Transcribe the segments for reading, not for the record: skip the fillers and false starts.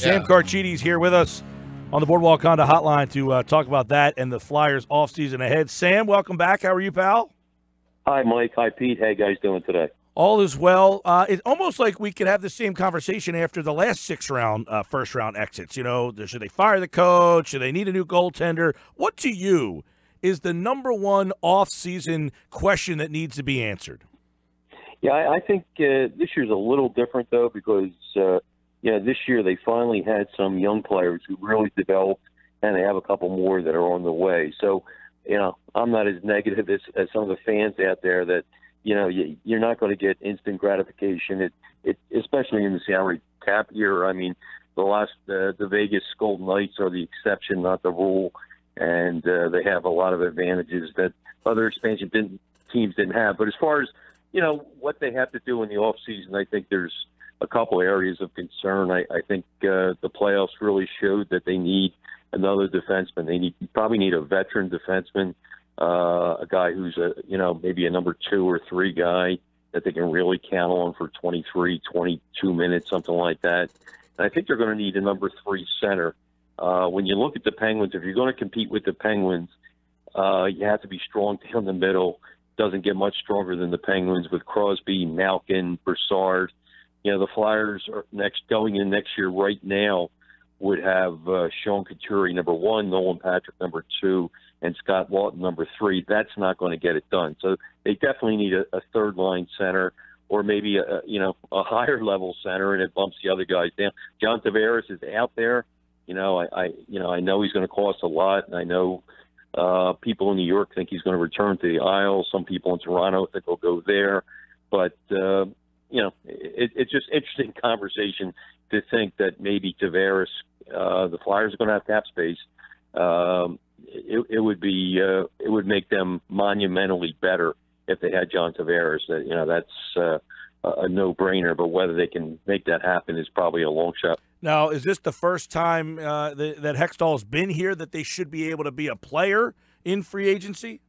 Sam Carchidi's here with us on the Boardwalk Honda Hotline to talk about that and the Flyers offseason ahead. Sam, welcome back. How are you, pal? Hi, Mike. Hi, Pete. How you guys doing today? All is well. It's almost like we could have the same conversation after the last first-round exits. You know, should they fire the coach? Should they need a new goaltender? What to you is the number one off-season question that needs to be answered? Yeah, I think this year's a little different, though, because, this year they finally had some young players who really developed, and they have a couple more that are on the way. So, I'm not as negative as some of the fans out there that, you're not going to get instant gratification, especially in the salary cap year. I mean, the Vegas Golden Knights are the exception, not the rule, and they have a lot of advantages that other expansion teams didn't have. But as far as, what they have to do in the offseason, I think there's a couple areas of concern. I think the playoffs really showed that they need another defenseman. They probably need a veteran defenseman, a guy who's maybe a number 2 or 3 guy that they can really count on for 23, 22 minutes, something like that. And I think they're going to need a number 3 center. When you look at the Penguins, if you're going to compete with the Penguins, you have to be strong down the middle. Doesn't get much stronger than the Penguins with Crosby, Malkin, Brassard. The Flyers are going in next year right now would have Sean Couturier, number 1, Nolan Patrick, number 2, and Scott Lawton, number 3. That's not going to get it done. So they definitely need a third-line center or maybe a higher-level center, and it bumps the other guys down. John Tavares is out there. I know he's going to cost a lot, and I know people in New York think he's going to return to the Isles. Some people in Toronto think he'll go there. But, it's just interesting conversation to think that maybe Tavares, the Flyers are going to have cap space. It would make them monumentally better if they had John Tavares. That's a no-brainer, but whether they can make that happen is probably a long shot. Now, is this the first time that Hextall has been here that they should be able to be a player in free agency?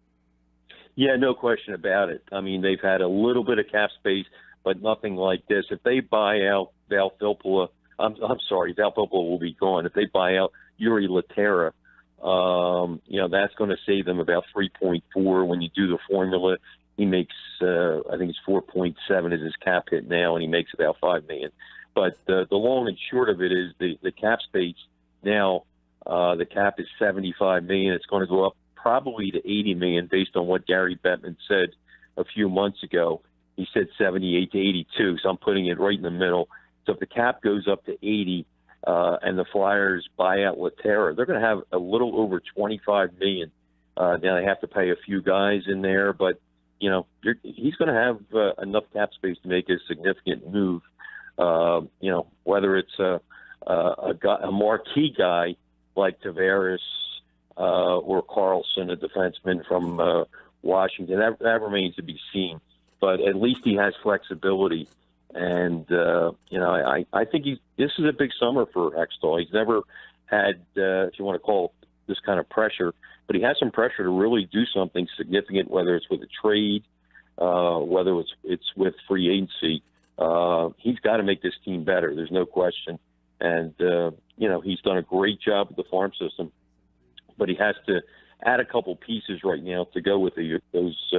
Yeah, no question about it. I mean, they've had a little bit of cap space, but nothing like this. If they buy out Val Filppula, Val Filppula will be gone. If they buy out Yuri Laterra, that's going to save them about 3.4 when you do the formula. He makes, I think it's 4.7 is his cap hit now, and he makes about $5 million. But the long and short of it is the cap space now. The cap is $75 million. It's going to go up probably to $80 million based on what Gary Bettman said a few months ago. He said 78 to 82, so I'm putting it right in the middle. So if the cap goes up to 80 and the Flyers buy out Laterra, they're going to have a little over $25 million. Now they have to pay a few guys in there, but he's going to have enough cap space to make a significant move. Whether it's a marquee guy like Tavares or Carlson, a defenseman from Washington, that remains to be seen. But at least he has flexibility, and I think this is a big summer for Hextall. He's never had, if you want to call it this kind of pressure, but he has some pressure to really do something significant, whether it's with a trade, whether it's with free agency. He's got to make this team better. There's no question. And, he's done a great job with the farm system, but he has to add a couple pieces right now to go with those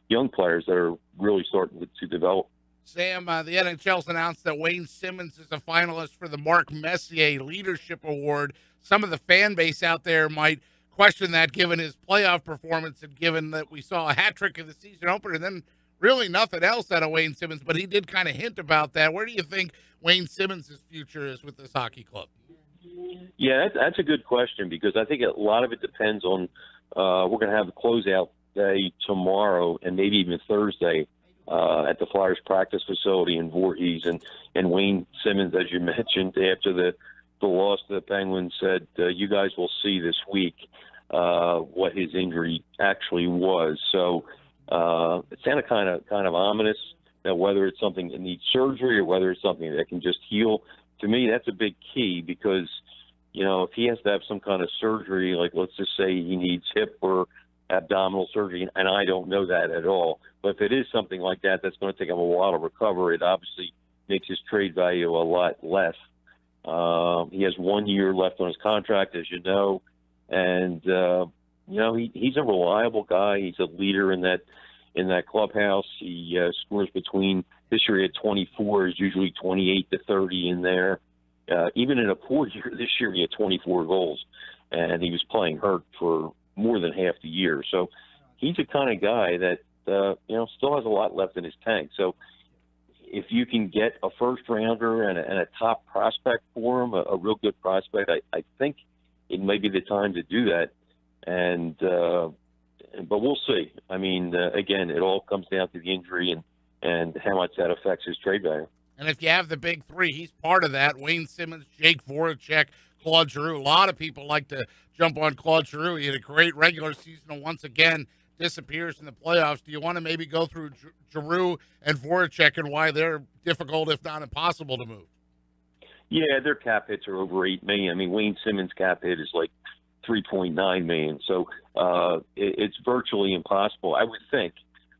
young players that are really starting to develop. Sam, the NHL's announced that Wayne Simmonds is a finalist for the Mark Messier Leadership Award. Some of the fan base out there might question that given his playoff performance and given that we saw a hat trick in the season opener and then really nothing else out of Wayne Simmonds, but he did kind of hint about that. Where do you think Wayne Simmonds' future is with this hockey club? Yeah, that's a good question because I think a lot of it depends on we're going to have a closeout day tomorrow and maybe even Thursday at the Flyers practice facility in Voorhees. And Wayne Simmonds, as you mentioned, after the loss to the Penguins, said, you guys will see this week what his injury actually was. So it sounded kind of ominous. Now, whether it's something that needs surgery or whether it's something that can just heal, to me, that's a big key because, if he has to have some kind of surgery, like let's just say he needs hip or abdominal surgery, and I don't know that at all. But if it is something like that, that's going to take him a while to recover. It obviously makes his trade value a lot less. He has 1 year left on his contract, as you know, and he's a reliable guy. He's a leader in that clubhouse. He scores between, this year he had 24, is usually 28 to 30 in there. Even in a poor year this year, he had 24 goals, and he was playing hurt for more than half the year. So he's the kind of guy that still has a lot left in his tank. So if you can get a first rounder and a top prospect for him, a real good prospect, I think it may be the time to do that. And but we'll see. I mean, again, it all comes down to the injury and how much that affects his trade value. And if you have the big three, he's part of that. Wayne Simmonds, Jake Voracek, Claude Giroux. A lot of people like to jump on Claude Giroux. He had a great regular season and once again disappears in the playoffs. Do you want to maybe go through Giroux and Voracek and why they're difficult, if not impossible, to move? Yeah, their cap hits are over $8 million. I mean, Wayne Simmonds' cap hit is like $3.9 million. So it's virtually impossible. I would think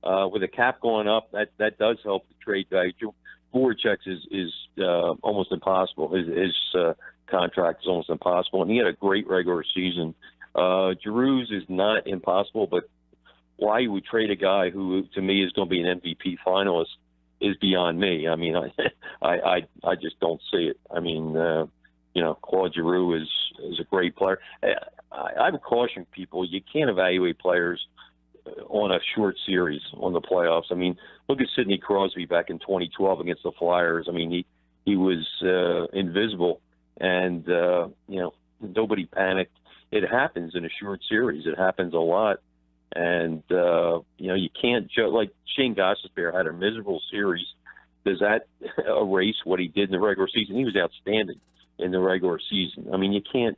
with the cap going up, that does help the trade value. Voracek is almost impossible. His contract is almost impossible, and he had a great regular season. Giroux's is not impossible, but why you would trade a guy who, to me, is going to be an MVP finalist is beyond me. I mean, I just don't see it. I mean, Claude Giroux is a great player. I would caution people, you can't evaluate players on a short series on the playoffs. I mean, look at Sidney Crosby back in 2012 against the Flyers. I mean, he was invisible, and nobody panicked. It happens in a short series. It happens a lot, and you can't judge. Like Shane Gostisbehere had a miserable series. Does that erase what he did in the regular season? He was outstanding in the regular season. I mean, you can't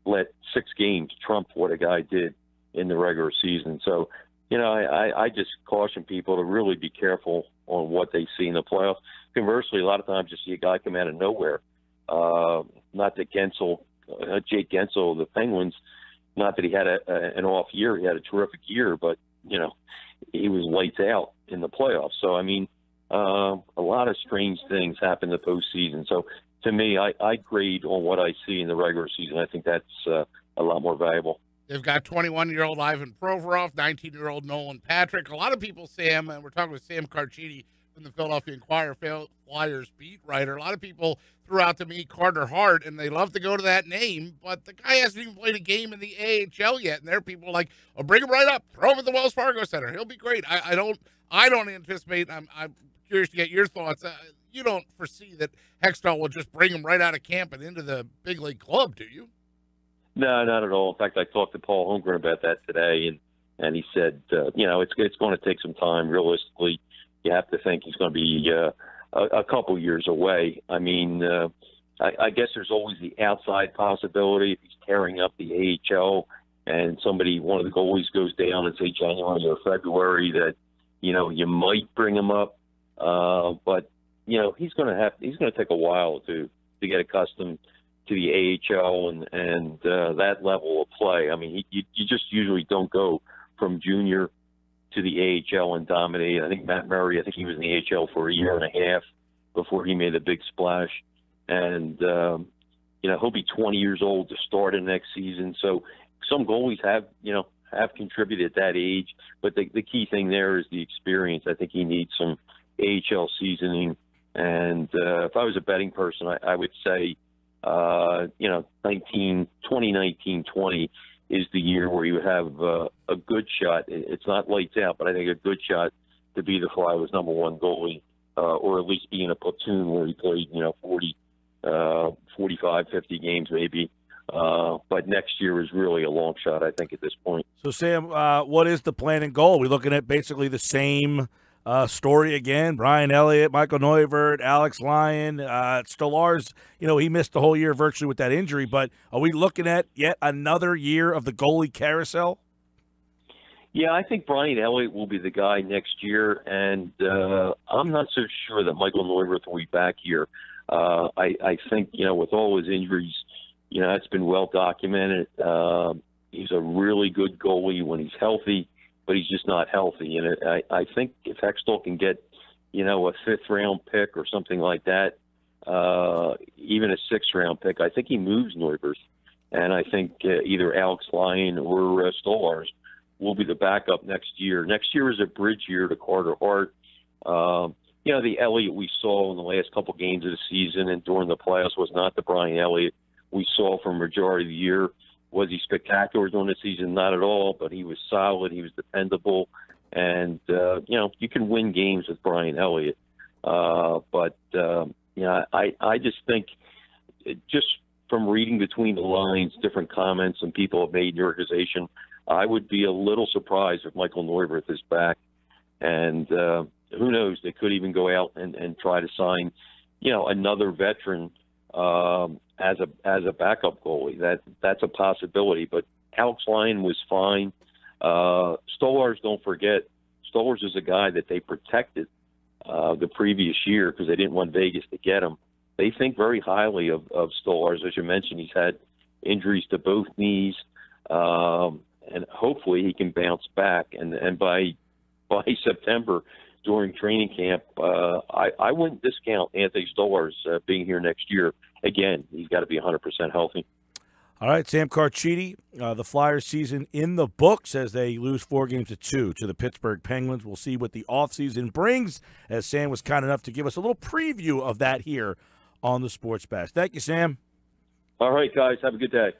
let 6 games trump what a guy did in the regular season. So, I just caution people to really be careful on what they see in the playoffs. Conversely, a lot of times you see a guy come out of nowhere. Not that Jake Gensel of the Penguins, not that he had an off year. He had a terrific year, but, he was lights out in the playoffs. So, I mean, a lot of strange things happen in the postseason. So, to me, I grade on what I see in the regular season. I think that's a lot more valuable. They've got 21-year-old Ivan Provorov, 19-year-old Nolan Patrick. A lot of people, Sam, and we're talking with Sam Carchidi from the Philadelphia Inquirer, Flyers beat writer. A lot of people threw out to me Carter Hart, and they love to go to that name, but the guy hasn't even played a game in the AHL yet. And there are people like, oh, bring him right up, throw him at the Wells Fargo Center. He'll be great. I don't anticipate. I'm curious to get your thoughts. You don't foresee that Hextall will just bring him right out of camp and into the big league club, do you? No, not at all. In fact, I talked to Paul Holmgren about that today, and he said, it's going to take some time. Realistically, you have to think he's going to be a couple years away. I mean, I guess there's always the outside possibility if he's tearing up the AHL and one of the goalies goes down in, say, January or February, that you might bring him up, but he's going to take a while to get accustomed to the AHL and that level of play. I mean, you just usually don't go from junior to the AHL and dominate. I think Matt Murray, he was in the AHL for a year and a half before he made a big splash. And, he'll be 20 years old to start in next season. So some goalies have contributed at that age, but the key thing there is the experience. I think he needs some AHL seasoning. And if I was a betting person, I would say, 2019-20 is the year where you have a good shot. It's not lights out, but I think a good shot to be the Flyers' #1 goalie, or at least be in a platoon where he played, 40, 45, 50 games maybe. But next year is really a long shot, I think, at this point. So, Sam, what is the plan and goal? We're looking at basically the same story again. Brian Elliott, Michael Neuvert, Alex Lyon, Stolarz, he missed the whole year virtually with that injury, but are we looking at yet another year of the goalie carousel? Yeah, I think Brian Elliott will be the guy next year, and I'm not so sure that Michael Neuvert will be back here. I think, with all his injuries, it's been well documented. He's a really good goalie when he's healthy, but he's just not healthy. And I think if Hextall can get, a 5th-round pick or something like that even a 6th-round pick. I think he moves Neubers, and I think either Alex Lyon or Stolarz will be the backup next year. Next year is a bridge year to Carter Hart. The Elliott we saw in the last couple games of the season and during the playoffs was not the Brian Elliott we saw for a majority of the year. Was he spectacular during the season? Not at all, but he was solid. He was dependable. And, you can win games with Brian Elliott. I just think just from reading between the lines, different comments and people have made in the organization, I would be a little surprised if Michael Neuwirth is back. And who knows, they could even go out and try to sign, another veteran as a backup goalie. That's a possibility. But Alex Lyon was fine. Stolarz, don't forget, Stolarz is a guy that they protected the previous year because they didn't want Vegas to get him. They think very highly of Stolarz. As you mentioned, he's had injuries to both knees, and hopefully he can bounce back. And by September, during training camp, I wouldn't discount Anthony Stolarz being here next year. Again, he's got to be 100% healthy. All right, Sam Carchidi, the Flyers season in the books as they lose 4-2 to the Pittsburgh Penguins. We'll see what the offseason brings, as Sam was kind enough to give us a little preview of that here on the Sports Bash. Thank you, Sam. All right, guys. Have a good day.